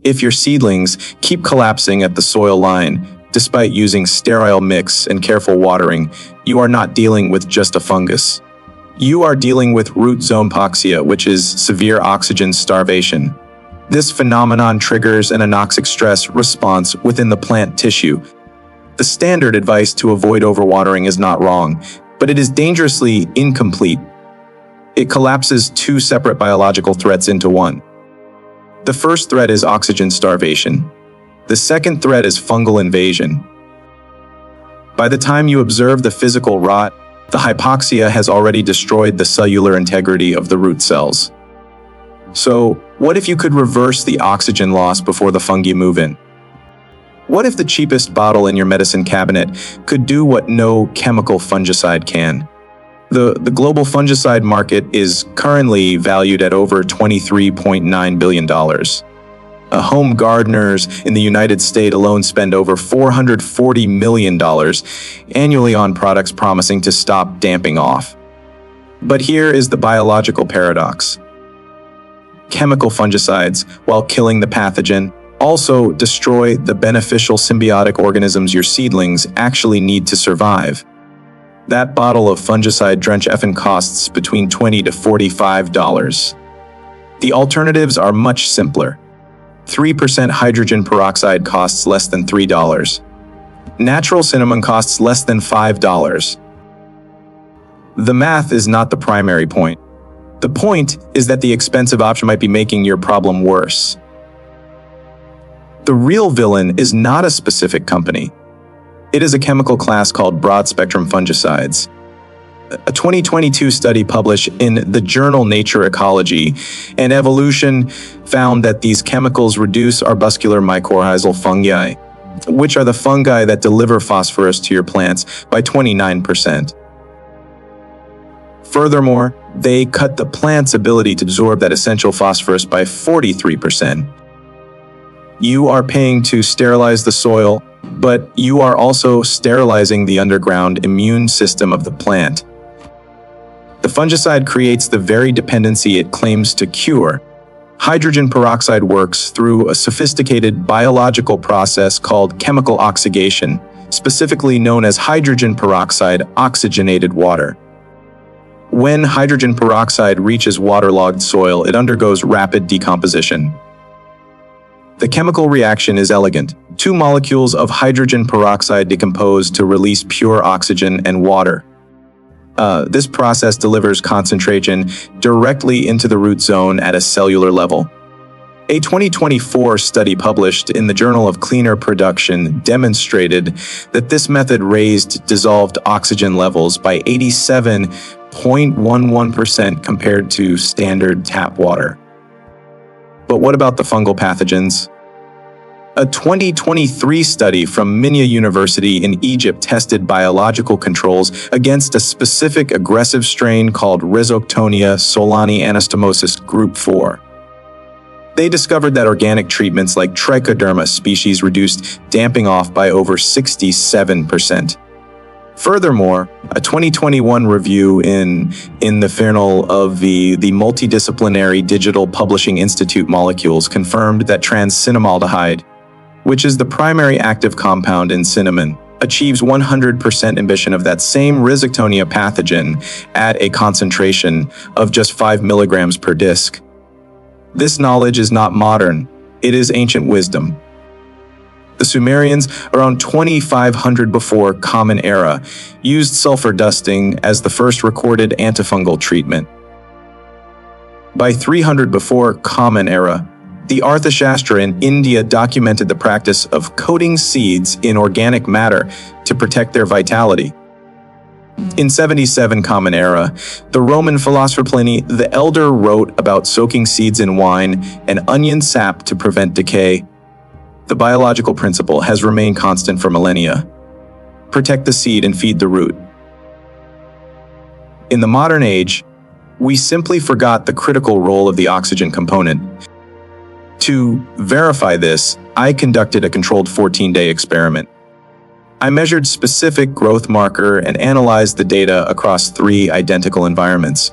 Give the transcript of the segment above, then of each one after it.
If your seedlings keep collapsing at the soil line, despite using sterile mix and careful watering, you are not dealing with just a fungus. You are dealing with root zone hypoxia, which is severe oxygen starvation. This phenomenon triggers an anoxic stress response within the plant tissue. The standard advice to avoid overwatering is not wrong, but it is dangerously incomplete. It collapses two separate biological threats into one. The first threat is oxygen starvation. The second threat is fungal invasion. By the time you observe the physical rot, the hypoxia has already destroyed the cellular integrity of the root cells. So, what if you could reverse the oxygen loss before the fungi move in? What if the cheapest bottle in your medicine cabinet could do what no chemical fungicide can? The global fungicide market is currently valued at over $23.9 billion. Home gardeners in the United States alone spend over $440 million annually on products promising to stop damping off. But here is the biological paradox. Chemical fungicides, while killing the pathogen, also destroy the beneficial symbiotic organisms your seedlings actually need to survive. That bottle of fungicide drench effing costs between $20 to $45. The alternatives are much simpler. 3% hydrogen peroxide costs less than $3. Natural cinnamon costs less than $5. The math is not the primary point. The point is that the expensive option might be making your problem worse. The real villain is not a specific company. It is a chemical class called broad-spectrum fungicides. A 2022 study published in the journal Nature Ecology and Evolution found that these chemicals reduce arbuscular mycorrhizal fungi, which are the fungi that deliver phosphorus to your plants, by 29%. Furthermore, they cut the plant's ability to absorb that essential phosphorus by 43%. You are paying to sterilize the soil, but you are also sterilizing the underground immune system of the plant. The fungicide creates the very dependency it claims to cure. Hydrogen peroxide works through a sophisticated biological process called chemical oxidation, specifically known as hydrogen peroxide oxygenated water. When hydrogen peroxide reaches waterlogged soil, it undergoes rapid decomposition. The chemical reaction is elegant. Two molecules of hydrogen peroxide decompose to release pure oxygen and water. This process delivers concentration directly into the root zone at a cellular level. A 2024 study published in the Journal of Cleaner Production demonstrated that this method raised dissolved oxygen levels by 87.11% compared to standard tap water. But what about the fungal pathogens? A 2023 study from Minia University in Egypt tested biological controls against a specific aggressive strain called Rhizoctonia solani anastomosis group 4. They discovered that organic treatments like Trichoderma species reduced damping off by over 67%. Furthermore, a 2021 review in the Journal of the Multidisciplinary Digital Publishing Institute Molecules confirmed that Trans-Cinnamaldehyde, which is the primary active compound in cinnamon, achieves 100% inhibition of that same Rhizoctonia pathogen at a concentration of just 5 milligrams per disc. This knowledge is not modern, it is ancient wisdom. The Sumerians, around 2500 before Common Era, used sulfur dusting as the first recorded antifungal treatment. By 300 before Common Era, the Arthashastra in India documented the practice of coating seeds in organic matter to protect their vitality. In 77 Common Era, the Roman philosopher Pliny the Elder wrote about soaking seeds in wine and onion sap to prevent decay. The biological principle has remained constant for millennia. Protect the seed and feed the root. In the modern age, we simply forgot the critical role of the oxygen component. To verify this, I conducted a controlled 14-day experiment. I measured specific growth marker and analyzed the data across 3 identical environments.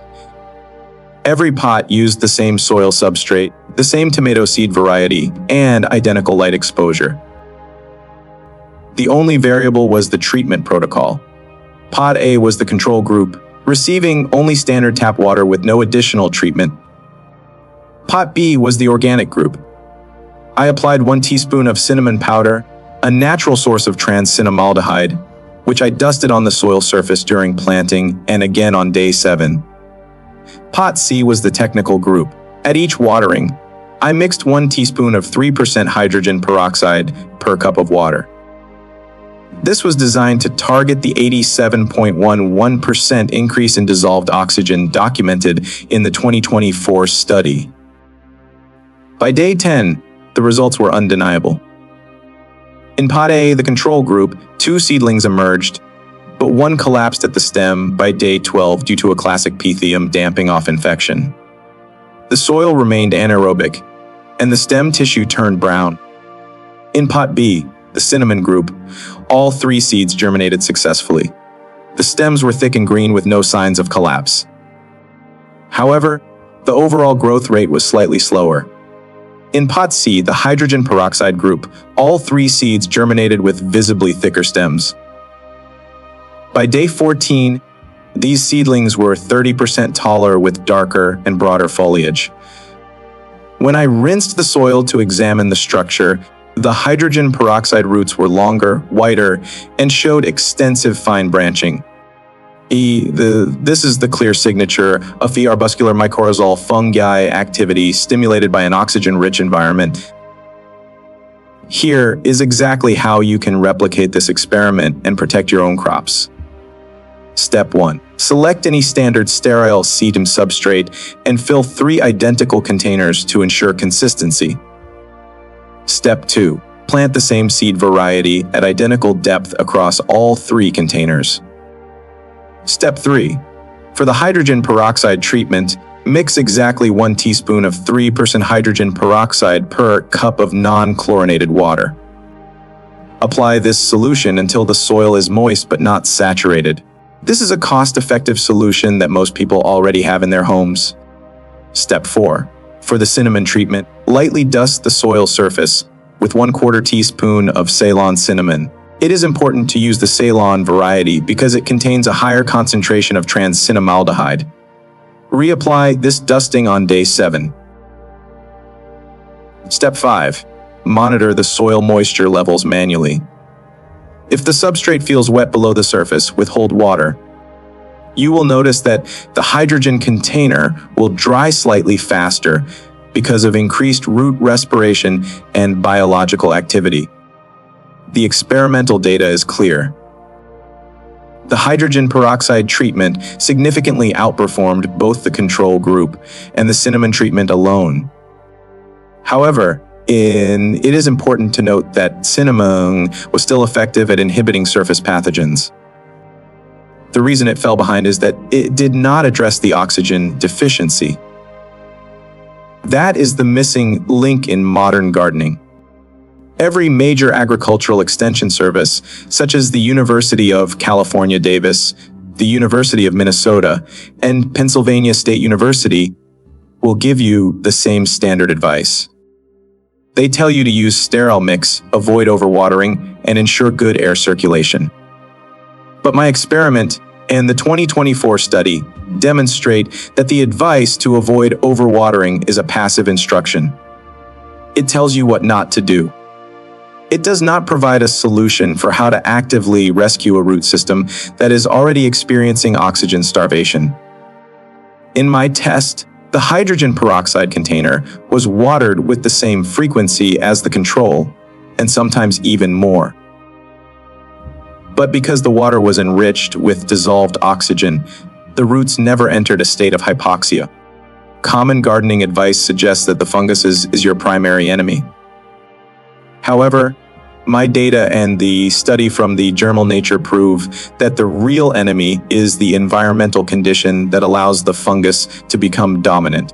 Every pot used the same soil substrate, the same tomato seed variety, and identical light exposure. The only variable was the treatment protocol. Pot A was the control group, receiving only standard tap water with no additional treatment. Pot B was the organic group. I applied 1 teaspoon of cinnamon powder, a natural source of Trans-Cinnamaldehyde, which I dusted on the soil surface during planting and again on day 7. Pot C was the technical group. At each watering, I mixed 1 teaspoon of 3% hydrogen peroxide per cup of water. This was designed to target the 87.11% increase in dissolved oxygen documented in the 2024 study. By day 10, the results were undeniable. In pot A, the control group, 2 seedlings emerged, but 1 collapsed at the stem by day 12 due to a classic pythium damping off infection. The soil remained anaerobic, and the stem tissue turned brown. In pot B, the cinnamon group, all 3 seeds germinated successfully. The stems were thick and green with no signs of collapse. However, the overall growth rate was slightly slower. In pot C, the hydrogen peroxide group, all 3 seeds germinated with visibly thicker stems. By day 14, these seedlings were 30% taller with darker and broader foliage. When I rinsed the soil to examine the structure, the hydrogen peroxide roots were longer, wider, and showed extensive fine branching. This is the clear signature of the arbuscular mycorrhizal fungi activity stimulated by an oxygen-rich environment. Here is exactly how you can replicate this experiment and protect your own crops. Step 1. Select any standard sterile sedum substrate and fill 3 identical containers to ensure consistency. Step 2. Plant the same seed variety at identical depth across all 3 containers. Step 3. For the hydrogen peroxide treatment, mix exactly 1 teaspoon of 3% hydrogen peroxide per cup of non-chlorinated water. Apply this solution until the soil is moist but not saturated. This is a cost-effective solution that most people already have in their homes. Step 4. For the cinnamon treatment, lightly dust the soil surface with 1/4 teaspoon of Ceylon cinnamon. It is important to use the Ceylon variety because it contains a higher concentration of Trans-Cinnamaldehyde. Reapply this dusting on day 7. Step 5. Monitor the soil moisture levels manually. If the substrate feels wet below the surface, withhold water. You will notice that the hydrogen container will dry slightly faster because of increased root respiration and biological activity. The experimental data is clear. The hydrogen peroxide treatment significantly outperformed both the control group and the cinnamon treatment alone. However, it is important to note that cinnamon was still effective at inhibiting surface pathogens. The reason it fell behind is that it did not address the oxygen deficiency. That is the missing link in modern gardening. Every major agricultural extension service, such as the University of California, Davis, the University of Minnesota, and Pennsylvania State University, will give you the same standard advice. They tell you to use sterile mix, avoid overwatering, and ensure good air circulation. But my experiment and the 2024 study demonstrate that the advice to avoid overwatering is a passive instruction. It tells you what not to do. It does not provide a solution for how to actively rescue a root system that is already experiencing oxygen starvation. In my test, the hydrogen peroxide container was watered with the same frequency as the control, and sometimes even more. But because the water was enriched with dissolved oxygen, the roots never entered a state of hypoxia. Common gardening advice suggests that the fungus is your primary enemy. However, my data and the study from the journal Nature prove that the real enemy is the environmental condition that allows the fungus to become dominant.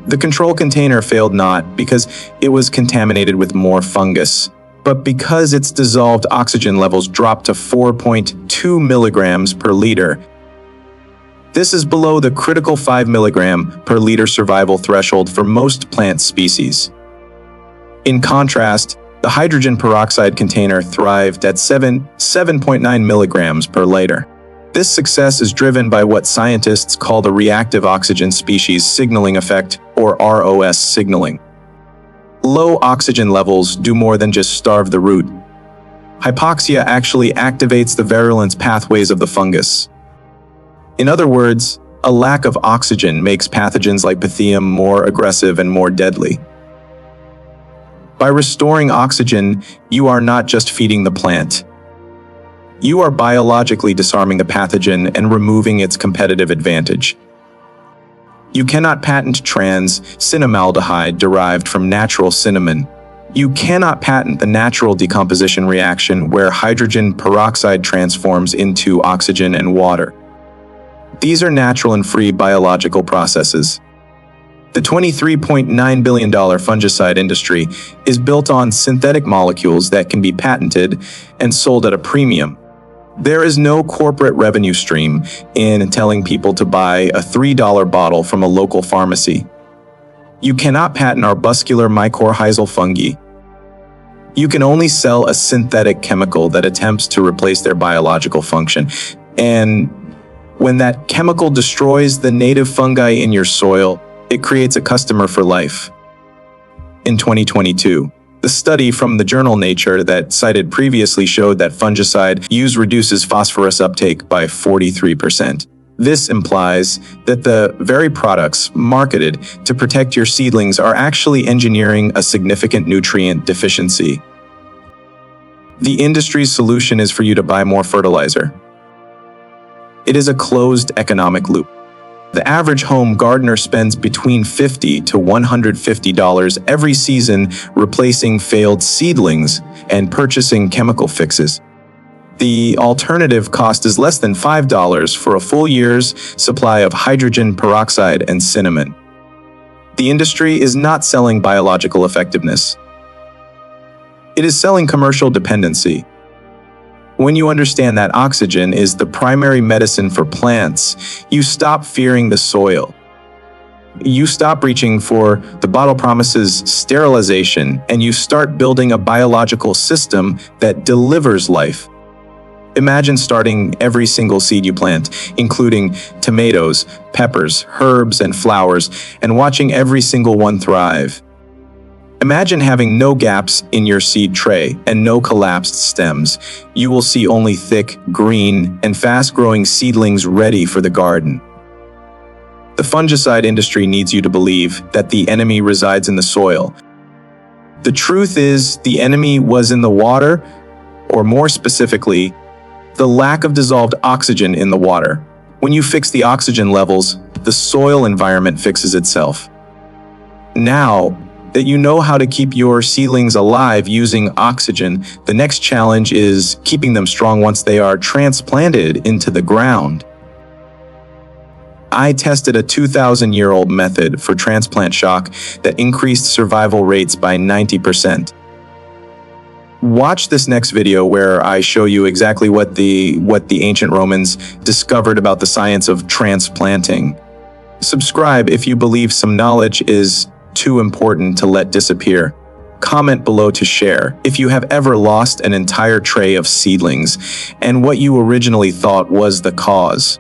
The control container failed not because it was contaminated with more fungus, but because its dissolved oxygen levels dropped to 4.2 milligrams per liter. This is below the critical 5 milligram per liter survival threshold for most plant species. In contrast, the hydrogen peroxide container thrived at 7.9 milligrams per liter. This success is driven by what scientists call the reactive oxygen species signaling effect, or ROS signaling. Low oxygen levels do more than just starve the root. Hypoxia actually activates the virulence pathways of the fungus. In other words, a lack of oxygen makes pathogens like Pythium more aggressive and more deadly. By restoring oxygen, you are not just feeding the plant. You are biologically disarming the pathogen and removing its competitive advantage. You cannot patent Trans-Cinnamaldehyde derived from natural cinnamon. You cannot patent the natural decomposition reaction where hydrogen peroxide transforms into oxygen and water. These are natural and free biological processes. The $23.9 billion fungicide industry is built on synthetic molecules that can be patented and sold at a premium. There is no corporate revenue stream in telling people to buy a $3 bottle from a local pharmacy. You cannot patent arbuscular mycorrhizal fungi. You can only sell a synthetic chemical that attempts to replace their biological function. And when that chemical destroys the native fungi in your soil, it creates a customer for life. In 2022, the study from the journal Nature that cited previously showed that fungicide use reduces phosphorus uptake by 43%. This implies that the very products marketed to protect your seedlings are actually engineering a significant nutrient deficiency. The industry's solution is for you to buy more fertilizer. It is a closed economic loop. The average home gardener spends between $50 to $150 every season replacing failed seedlings and purchasing chemical fixes. The alternative cost is less than $5 for a full year's supply of hydrogen peroxide and cinnamon. The industry is not selling biological effectiveness. It is selling commercial dependency. When you understand that oxygen is the primary medicine for plants, you stop fearing the soil. You stop reaching for the bottle promises sterilization, and you start building a biological system that delivers life. Imagine starting every single seed you plant, including tomatoes, peppers, herbs, and flowers, and watching every single one thrive. Imagine having no gaps in your seed tray and no collapsed stems. You will see only thick, green, and fast-growing seedlings ready for the garden. The fungicide industry needs you to believe that the enemy resides in the soil. The truth is, the enemy was in the water, or more specifically, the lack of dissolved oxygen in the water. When you fix the oxygen levels, the soil environment fixes itself. Now that you know how to keep your seedlings alive using oxygen, the next challenge is keeping them strong once they are transplanted into the ground. I tested a 2,000-year-old method for transplant shock that increased survival rates by 90%. Watch this next video where I show you exactly what the ancient Romans discovered about the science of transplanting. Subscribe if you believe some knowledge is too important to let disappear. Comment below to share if you have ever lost an entire tray of seedlings and what you originally thought was the cause.